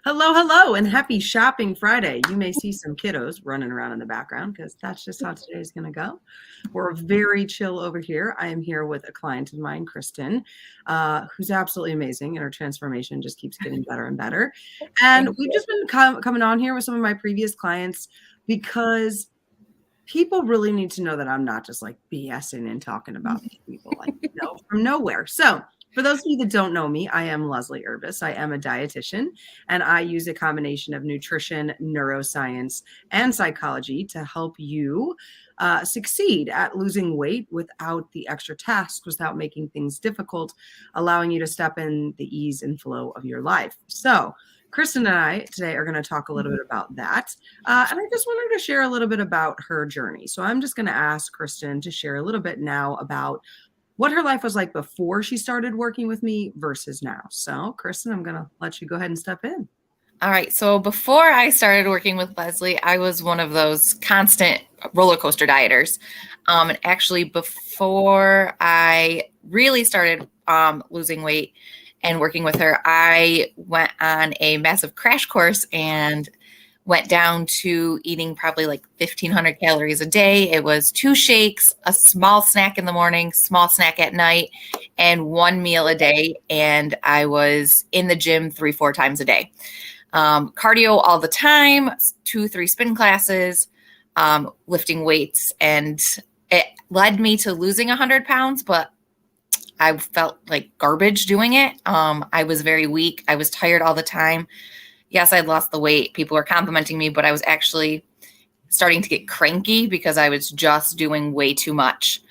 Hello, hello, and happy shopping Friday. You may see some kiddos running around in the background because that's just how today is going to go. We're very chill over here. I am here with a client of mine, Kristen, who's absolutely amazing, and her transformation just keeps getting better and better. And Thank we've you. just been coming on here with some of my previous clients because people really need to know that I'm not just like BSing and talking about these people like from nowhere. So, for those of you that don't know me, I am Leslie Urbis. I am a dietitian, and I use a combination of nutrition, neuroscience, and psychology to help you succeed at losing weight without the extra tasks, without making things difficult, allowing you to step in the ease and flow of your life. So, Kristen and I today are going to talk a little bit about that. And I just wanted to share a little bit about her journey. So I'm just going to ask Kristen to share a little bit now about what her life was like before she started working with me versus now. So, Kristen, I'm going to let you go ahead and step in. All right. So before I started working with Leslie, I was one of those constant roller coaster dieters. And actually, before I really started losing weight and working with her, I went on a massive crash course and went down to eating probably like 1,500 calories a day. It was 2 shakes, a small snack in the morning, small snack at night, and one meal a day. And I was in the gym 3, 4 times a day. Cardio all the time, 2, 3 spin classes, lifting weights. And it led me to losing 100 pounds, but I felt like garbage doing it. I was very weak. I was tired all the time. Yes, I'd lost the weight. People were complimenting me, but I was actually starting to get cranky because I was just doing way too much.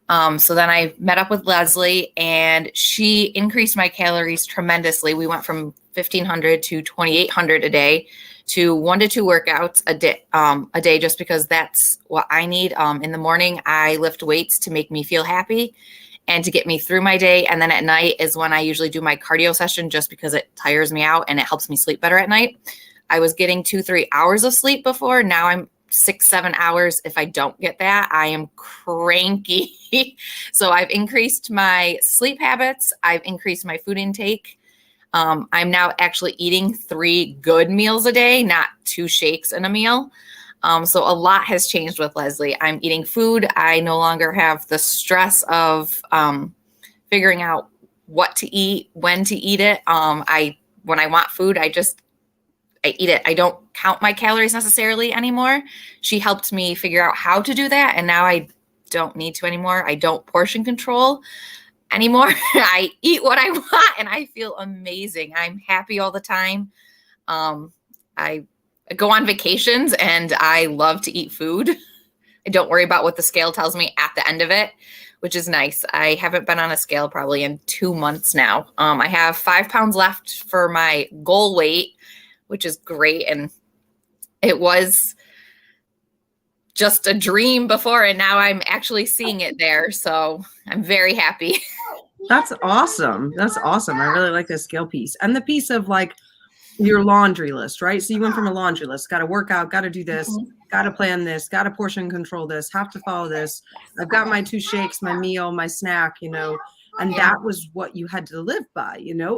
So then I met up with Leslie and she increased my calories tremendously. We went from 1,500 to 2,800 a day to 1 to 2 workouts a day, just because that's what I need. In the morning, I lift weights to make me feel happy and to get me through my day. And then at night is when I usually do my cardio session, just because it tires me out and it helps me sleep better at night. I was getting 2, 3 hours of sleep before. Now I'm 6, 7 hours. If I don't get that, I am cranky. So I've increased my sleep habits. I've increased my food intake. I'm now actually eating 3 good meals a day, not 2 shakes in a meal. So a lot has changed with Leslie. I'm eating food. I no longer have the stress of figuring out what to eat, when to eat it. When I want food, I eat it. I don't count my calories necessarily anymore. She helped me figure out how to do that, and now I don't need to anymore. I don't portion control anymore. I eat what I want, and I feel amazing. I'm happy all the time. I go on vacations, and I love to eat food. I don't worry about what the scale tells me at the end of it, which is nice. I haven't been on a scale probably in 2 months now. I have 5 pounds left for my goal weight, which is great. And it was just a dream before, and now I'm actually seeing it there. So I'm very happy. That's awesome. That's awesome. I really like this scale piece and the piece of like your laundry list, right? So you went from a laundry list, got to work out, got to do this, got to plan this, got to portion control this, have to follow this. I've got my 2 shakes, my meal, my snack, and that was what you had to live by,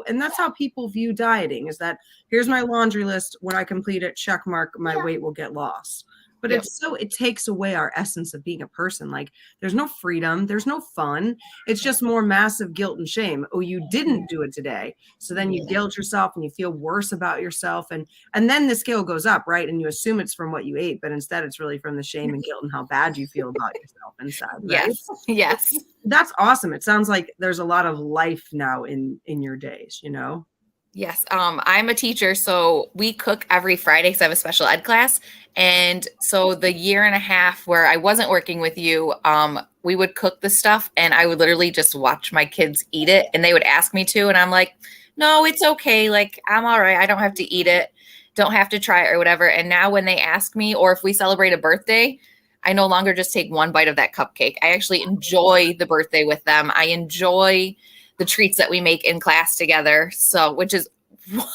and that's how people view dieting is that here's my laundry list. When I complete it, check mark, my weight will get lost. But Yep. it takes away our essence of being a person. Like there's no freedom, there's no fun. It's just more massive guilt and shame. Oh, you didn't do it today. So then you guilt yourself and you feel worse about yourself. And then the scale goes up, right? And you assume it's from what you ate, but instead it's really from the shame and guilt and how bad you feel about yourself inside, right? Yes. Yes. That's awesome. It sounds like there's a lot of life now in your days, Yes. I'm a teacher, so we cook every Friday because I have a special ed class. And so the year and a half where I wasn't working with you, we would cook the stuff and I would literally just watch my kids eat it, and they would ask me to. And I'm like, no, it's okay. Like, I'm all right. I don't have to eat it. Don't have to try it or whatever. And now when they ask me, or if we celebrate a birthday, I no longer just take one bite of that cupcake. I actually enjoy the birthday with them. I enjoy the treats that we make in class together. So, which is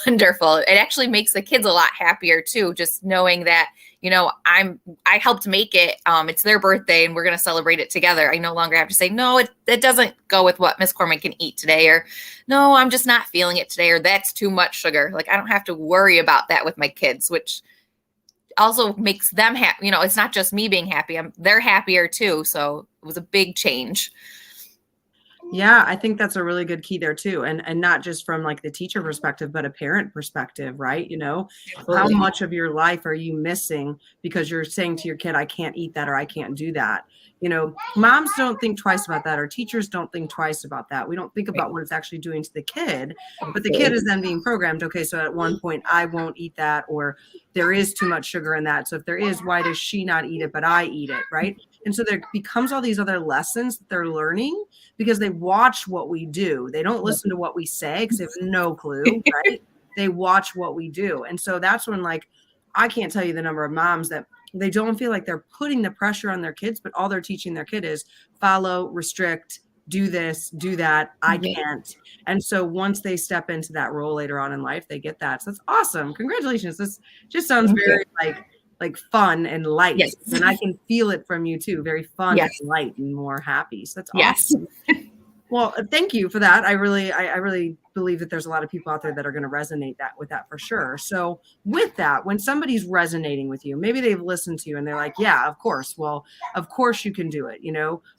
wonderful. It actually makes the kids a lot happier too, just knowing that, I helped make it. It's their birthday and we're going to celebrate it together. I no longer have to say, no, it doesn't go with what Miss Corman can eat today, or no, I'm just not feeling it today, or that's too much sugar. Like, I don't have to worry about that with my kids, which also makes them happy. It's not just me being happy. They're happier too. So it was a big change. Yeah, I think that's a really good key there too. And not just from like the teacher perspective, but a parent perspective, right? How much of your life are you missing because you're saying to your kid, I can't eat that, or I can't do that. Moms don't think twice about that, or teachers don't think twice about that. We don't think about what it's actually doing to the kid, but the kid is then being programmed. Okay, so at one point I won't eat that, or there is too much sugar in that. So if there is, why does she not eat it, but I eat it, right? And so there becomes all these other lessons that they're learning because they watch what we do. They don't listen to what we say because they have no clue, right? They watch what we do. And so that's when, like, I can't tell you the number of moms that they don't feel like they're putting the pressure on their kids, but all they're teaching their kid is follow, restrict, do this, do that. I can't. And so once they step into that role later on in life, they get that. So that's awesome. Congratulations. This just sounds very like fun and light. Yes. And I can feel it from you too. Very fun and light and more happy. So that's awesome. Well, thank you for that. I really believe that there's a lot of people out there that are going to resonate with that for sure. So with that, when somebody's resonating with you, maybe they've listened to you and they're like, yeah, of course. Well, of course you can do it,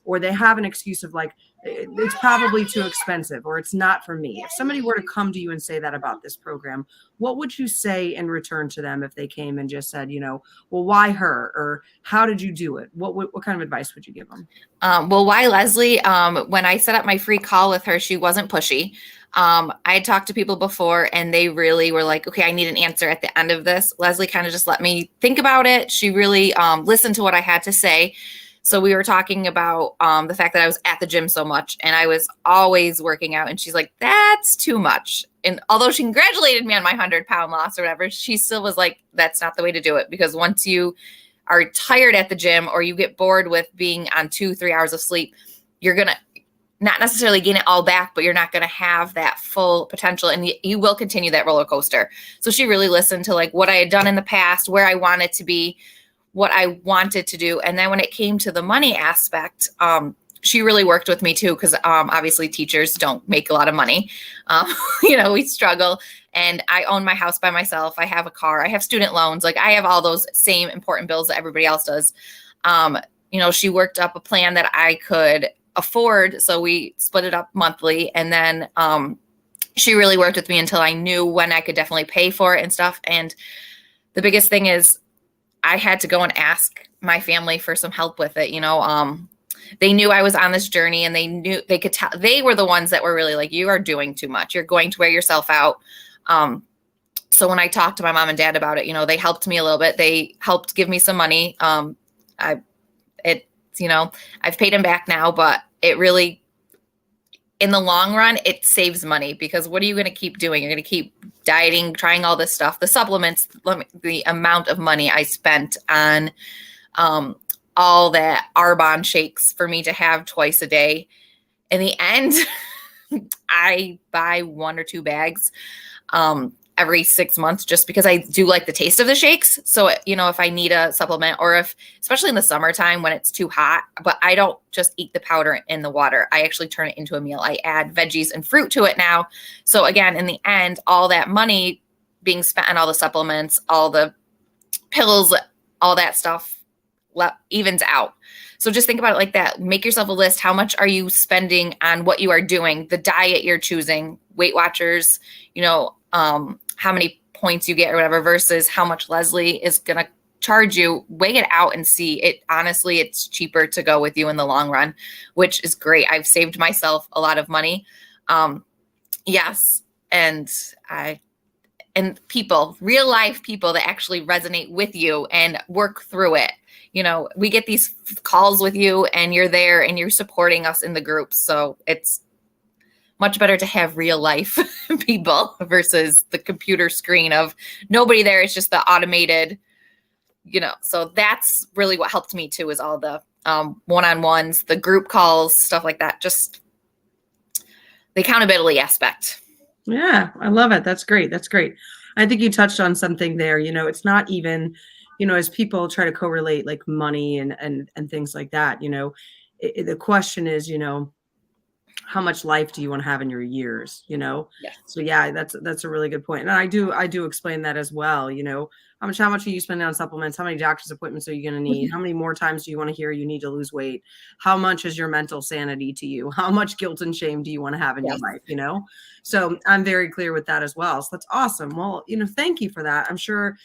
or they have an excuse of like, it's probably too expensive, or it's not for me. If somebody were to come to you and say that about this program, what would you say in return to them if they came and just said, well, why her, or how did you do it? What kind of advice would you give them? Well, why Leslie? When I set up my free call with her, she wasn't pushy. I had talked to people before and they really were like, okay, I need an answer at the end of this. Leslie kind of just let me think about it. She really listened to what I had to say. So we were talking about the fact that I was at the gym so much and I was always working out. And she's like, that's too much. And although she congratulated me on my 100-pound loss or whatever, she still was like, that's not the way to do it. Because once you are tired at the gym or you get bored with being on 2-3 hours of sleep, you're going to not necessarily gain it all back, but you're not going to have that full potential and you will continue that roller coaster. So she really listened to like what I had done in the past, where I wanted to be, what I wanted to do. And then when it came to the money aspect, she really worked with me too. Cause obviously teachers don't make a lot of money. We struggle, and I own my house by myself. I have a car, I have student loans. Like I have all those same important bills that everybody else does. She worked up a plan that I could afford. So we split it up monthly. And then she really worked with me until I knew when I could definitely pay for it and stuff. And the biggest thing is I had to go and ask my family for some help with it. They knew I was on this journey and they could tell. They were the ones that were really like, you are doing too much. You're going to wear yourself out. So when I talked to my mom and dad about it, they helped me a little bit. They helped give me some money. I've paid them back now, but it really, in the long run, it saves money, because what are you going to keep doing? You're going to keep dieting, trying all this stuff, the supplements, the amount of money I spent on all that Arbonne shakes for me to have twice a day. In the end, I buy 1 or 2 bags every 6 months, just because I do like the taste of the shakes. So, if I need a supplement, or if, especially in the summertime when it's too hot, but I don't just eat the powder in the water. I actually turn it into a meal. I add veggies and fruit to it now. So again, in the end, all that money being spent on all the supplements, all the pills, all that stuff evens out. So just think about it like that. Make yourself a list. How much are you spending on what you are doing, the diet you're choosing, Weight Watchers, how many points you get or whatever, versus how much Leslie is going to charge you. Weigh it out and see it. Honestly, it's cheaper to go with you in the long run, which is great. I've saved myself a lot of money. Yes. And people, real life people that actually resonate with you and work through it. We get these calls with you and you're there and you're supporting us in the groups. So it's much better to have real life people versus the computer screen of nobody there. It's just the automated, so that's really what helped me too, is all the one-on-ones, the group calls, stuff like that. Just the accountability aspect. Yeah, I love it. That's great. That's great. I think you touched on something there. It's not even, as people try to correlate like money and things like that, the question is, how much life do you want to have in your years? Yes. So yeah, that's a really good point. And I do explain that as well. How much are you spending on supplements? How many doctor's appointments are you going to need? How many more times do you want to hear you need to lose weight? How much is your mental sanity to you? How much guilt and shame do you want to have in your Yes. life? So I'm very clear with that as well. So that's awesome. Well, thank you for that. I'm sure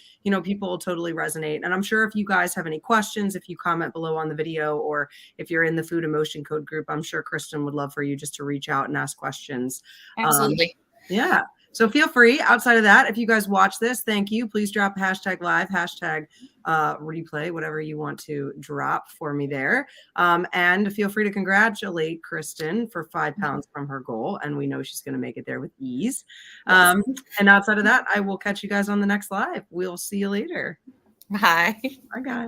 people will totally resonate. And I'm sure if you guys have any questions, if you comment below on the video, or if you're in the Food Emotion Code group, I'm sure Kristen would love for you just to reach out and ask questions. Absolutely. Yeah. So feel free. Outside of that, if you guys watch this, thank you. Please drop hashtag live, hashtag replay, whatever you want to drop for me there. And feel free to congratulate Kristen for 5 pounds from her goal. And we know she's going to make it there with ease. And outside of that, I will catch you guys on the next live. We'll see you later. Bye. Bye, guys.